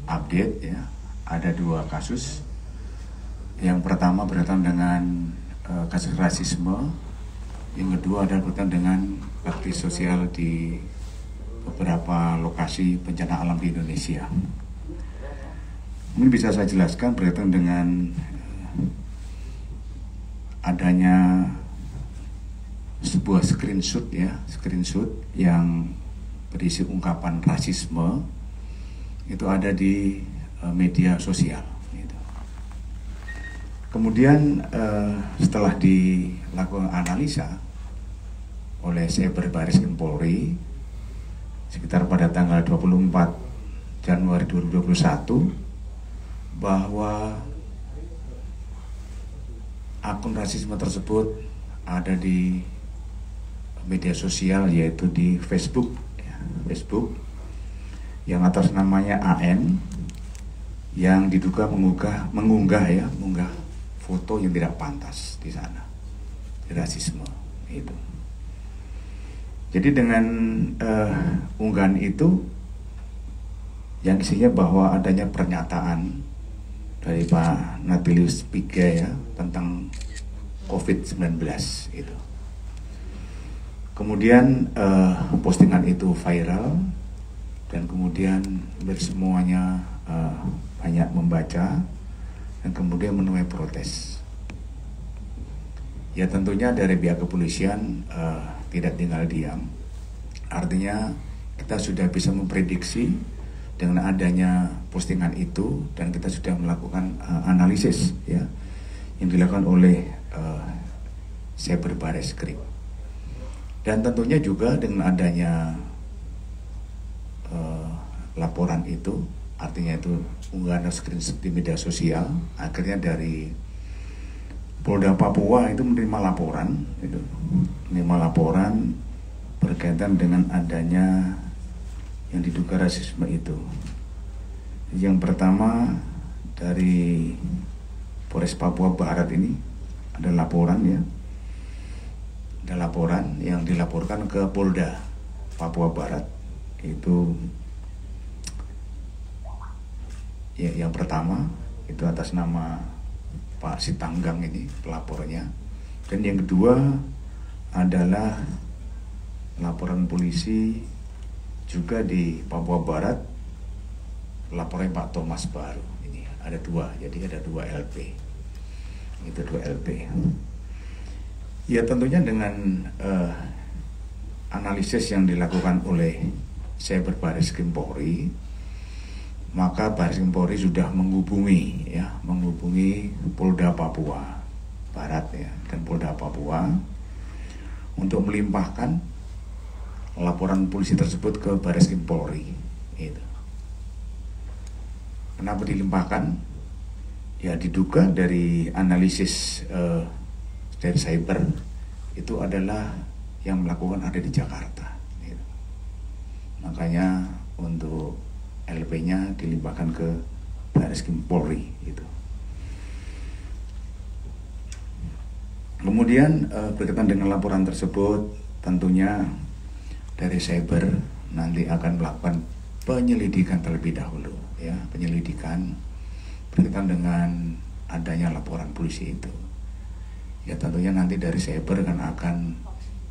update ya, ada dua kasus. Yang pertama berkaitan dengan kasus rasisme, yang kedua adalah berkaitan dengan bakti sosial di beberapa lokasi bencana alam di Indonesia. Mungkin bisa saya jelaskan berkaitan dengan adanya sebuah screenshot yang berisi ungkapan rasisme itu ada di media sosial. Kemudian setelah dilakukan analisa oleh Cyber Bareskrim Polri sekitar pada tanggal 24 Januari 2021 bahwa akun rasisme tersebut ada di media sosial, yaitu di Facebook yang atas namanya AN, yang diduga mengunggah foto yang tidak pantas di sana, rasisme itu. Jadi dengan unggahan itu yang isinya bahwa adanya pernyataan dari Pak Natilius Pigai ya tentang COVID-19 itu. Kemudian postingan itu viral dan kemudian semuanya banyak membaca dan kemudian menuai protes. Ya tentunya dari pihak kepolisian tidak tinggal diam. Artinya kita sudah bisa memprediksi dengan adanya postingan itu, dan kita sudah melakukan analisis ya yang dilakukan oleh Cyber Bareskrim. Dan tentunya juga dengan adanya laporan itu, artinya itu unggahan screenshot di media sosial, akhirnya dari Polda Papua itu menerima laporan berkaitan dengan adanya yang diduga rasisme itu. Yang pertama dari Polres Papua Barat ini ada laporan yang dilaporkan ke Polda Papua Barat. Itu ya, yang pertama itu atas nama Pak Sitanggang ini pelapornya, dan yang kedua adalah laporan polisi juga di Papua Barat, laporan Pak Thomas Baru. Ini ada dua, jadi ada dua LP. Itu dua LP. Ya tentunya dengan analisis yang dilakukan oleh Cyber Bareskrim Polri, maka Bareskrim Polri sudah menghubungi Polda Papua Barat ya dan Polda Papua untuk melimpahkan laporan polisi tersebut ke Bareskrim Polri. Itu. Kenapa dilimpahkan? Ya diduga dari analisis dari cyber itu adalah yang melakukan ada di Jakarta. Gitu. Makanya untuk LP-nya dilimpahkan ke Bareskrim Polri itu. Kemudian berkaitan dengan laporan tersebut, tentunya dari cyber nanti akan melakukan penyelidikan terlebih dahulu ya, penyelidikan berkaitan dengan adanya laporan polisi itu. Ya tentunya nanti dari cyber akan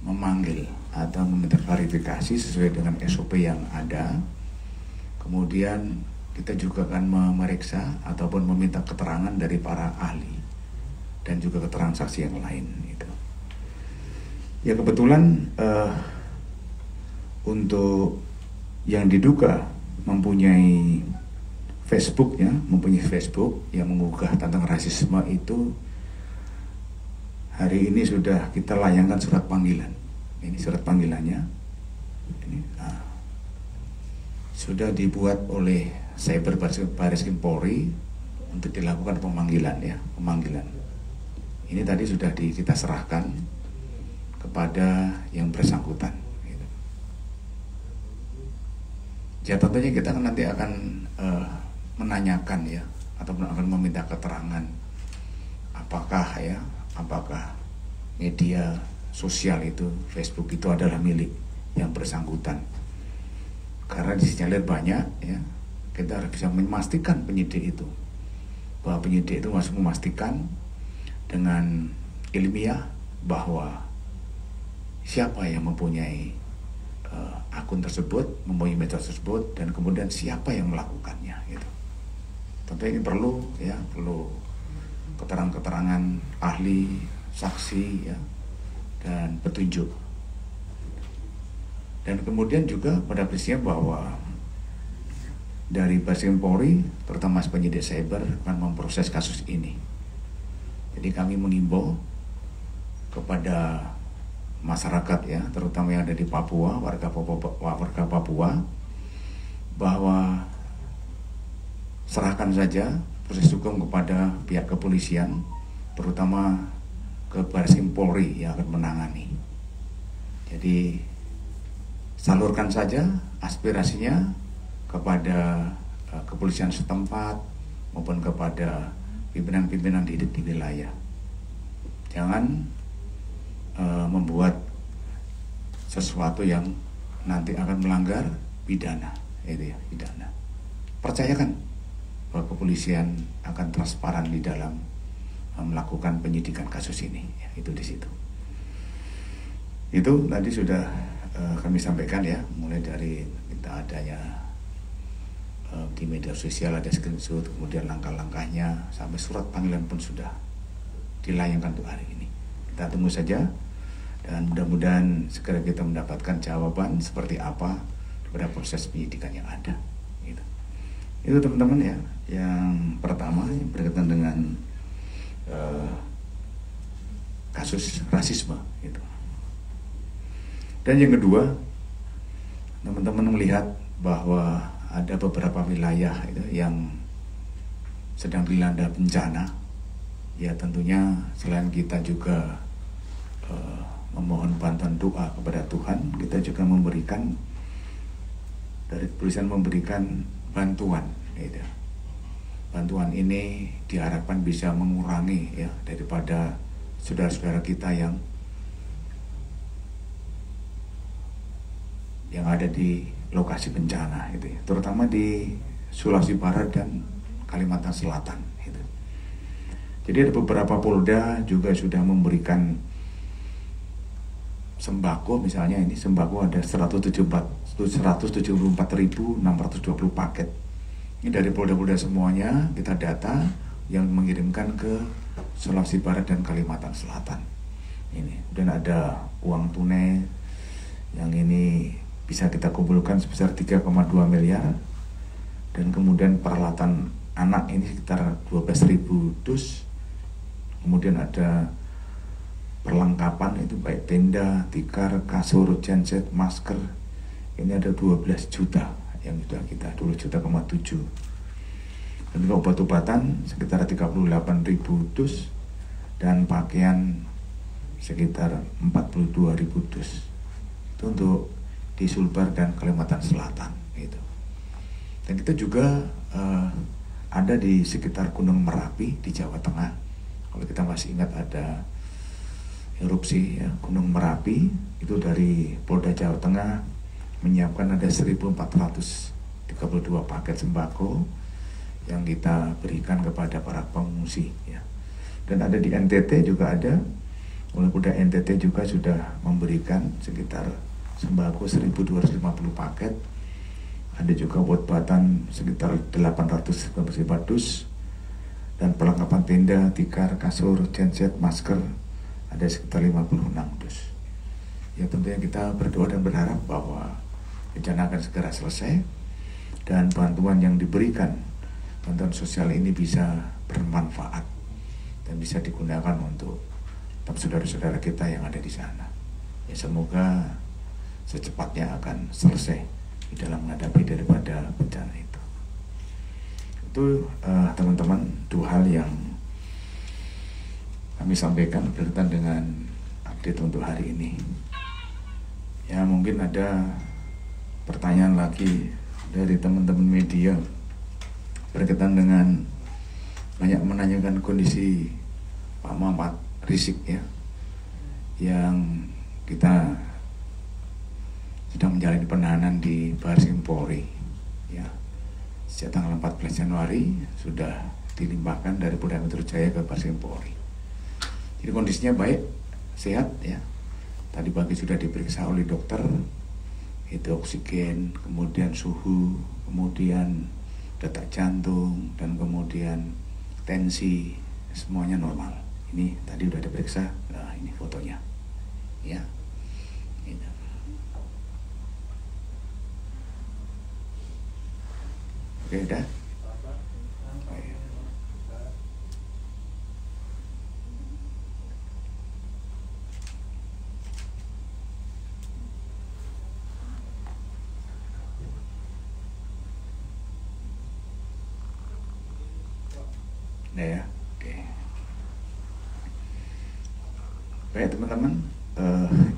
memanggil atau meminta klarifikasi sesuai dengan SOP yang ada. Kemudian kita juga akan memeriksa ataupun meminta keterangan dari para ahli dan juga keterangan saksi yang lain itu. Ya kebetulan untuk yang diduga mempunyai Facebook yang mengunggah tentang rasisme itu, hari ini sudah kita layangkan surat panggilan. Ini surat panggilannya. Ini, sudah dibuat oleh Cyber Bareskrim Polri untuk dilakukan pemanggilan. Ini tadi sudah kita serahkan kepada yang bersangkutan. Gitu. Ya tentunya kita nanti akan menanyakan ya, ataupun akan meminta keterangan apakah media sosial itu, Facebook itu adalah milik yang bersangkutan. Karena disinyalir banyak ya kita harus bisa memastikan penyidik itu, bahwa penyidik itu harus memastikan dengan ilmiah bahwa siapa yang mempunyai akun tersebut, mempunyai media tersebut, dan kemudian siapa yang melakukannya gitu. Tentu ini perlu keterangan-keterangan ahli, saksi ya, dan petunjuk. Dan kemudian juga pada prinsipnya bahwa dari Bareskrim Polri, terutama penyidik cyber akan memproses kasus ini. Jadi kami mengimbau kepada masyarakat ya, terutama yang ada di Papua, warga Papua, bahwa serahkan saja proses hukum kepada pihak kepolisian, terutama ke Bareskrim Polri yang akan menangani. Jadi salurkan saja aspirasinya kepada kepolisian setempat maupun kepada pimpinan-pimpinan di wilayah. Jangan membuat sesuatu yang nanti akan melanggar pidana, itu ya, pidana. Percayakan bahwa kepolisian akan transparan di dalam melakukan penyidikan kasus ini, ya, itu di situ. Itu tadi sudah kami sampaikan ya, mulai dari kita adanya di media sosial ada screenshot, kemudian langkah-langkahnya sampai surat panggilan pun sudah dilayangkan untuk hari ini. Kita tunggu saja dan mudah-mudahan segera kita mendapatkan jawaban seperti apa pada proses penyidikan yang ada. Gitu. Itu teman-teman ya, yang pertama yang berkaitan dengan kasus rasisme. Gitu. Dan yang kedua, teman-teman melihat bahwa ada beberapa wilayah itu yang sedang dilanda bencana. Ya tentunya selain kita juga memohon bantuan doa kepada Tuhan, kita juga memberikan, dari kepolisian memberikan bantuan gitu. Bantuan ini diharapkan bisa mengurangi ya daripada saudara-saudara kita yang ada di lokasi bencana itu ya, terutama di Sulawesi Barat dan Kalimantan Selatan gitu. Jadi ada beberapa Polda juga sudah memberikan sembako, misalnya ini sembako ada 174.620 paket. Ini dari Polda-Polda semuanya kita data yang mengirimkan ke Sulawesi Barat dan Kalimantan Selatan. Ini dan ada uang tunai yang ini bisa kita kumpulkan sebesar 3,2 miliar, dan kemudian peralatan anak ini sekitar 12.000 dus. Kemudian ada perlengkapan itu baik tenda, tikar, kasur, genset, masker. Ini ada 12 juta yang sudah kita 12,7 juta. Dan juga obat-obatan sekitar 38.000 dus dan pakaian sekitar 42.000 dus. Itu untuk di Sulbar dan Kalimantan Selatan gitu. Dan kita juga ada di sekitar Gunung Merapi di Jawa Tengah. Kalau kita masih ingat ada erupsi ya, Gunung Merapi, itu dari Polda Jawa Tengah menyiapkan ada 1.432 paket sembako yang kita berikan kepada para pengungsi ya. Dan ada di NTT juga ada, oleh Polda NTT juga sudah memberikan sekitar sembako 1.250 paket. Ada juga obat-obatan sekitar 894 dus, dan perlengkapan tenda, tikar, kasur, genset, masker ada sekitar 56 dus. Ya tentunya kita berdoa dan berharap bahwa bencana akan segera selesai dan bantuan yang diberikan, bantuan sosial ini bisa bermanfaat dan bisa digunakan untuk saudara-saudara kita yang ada di sana. Ya semoga secepatnya akan selesai di dalam menghadapi daripada bencana itu. Itu teman-teman dua hal yang kami sampaikan berkaitan dengan update untuk hari ini. Ya mungkin ada pertanyaan lagi dari teman-teman media berkaitan dengan banyak menanyakan kondisi Pak Muhammad Rizik ya, yang kita sedang menjalani penahanan di Bareskrim Polri ya. sejak tanggal 14 Januari sudah dilimpahkan dari Polda Metro Jaya ke Baris Krim Polri. Jadi kondisinya baik, sehat ya. Tadi pagi sudah diperiksa oleh dokter, itu oksigen, kemudian suhu, kemudian detak jantung, dan kemudian tensi, semuanya normal. Ini tadi udah diperiksa, nah ini fotonya, ya. Ini. Oke, udah. Nah ya, oke. Baik teman-teman,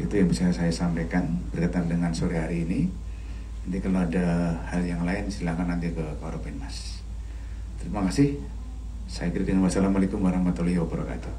itu yang bisa saya sampaikan berkaitan dengan sore hari ini. Nanti kalau ada hal yang lain silakan nanti ke Karopenmas. Terima kasih. Saya kira dengan wassalamualaikum warahmatullahi wabarakatuh.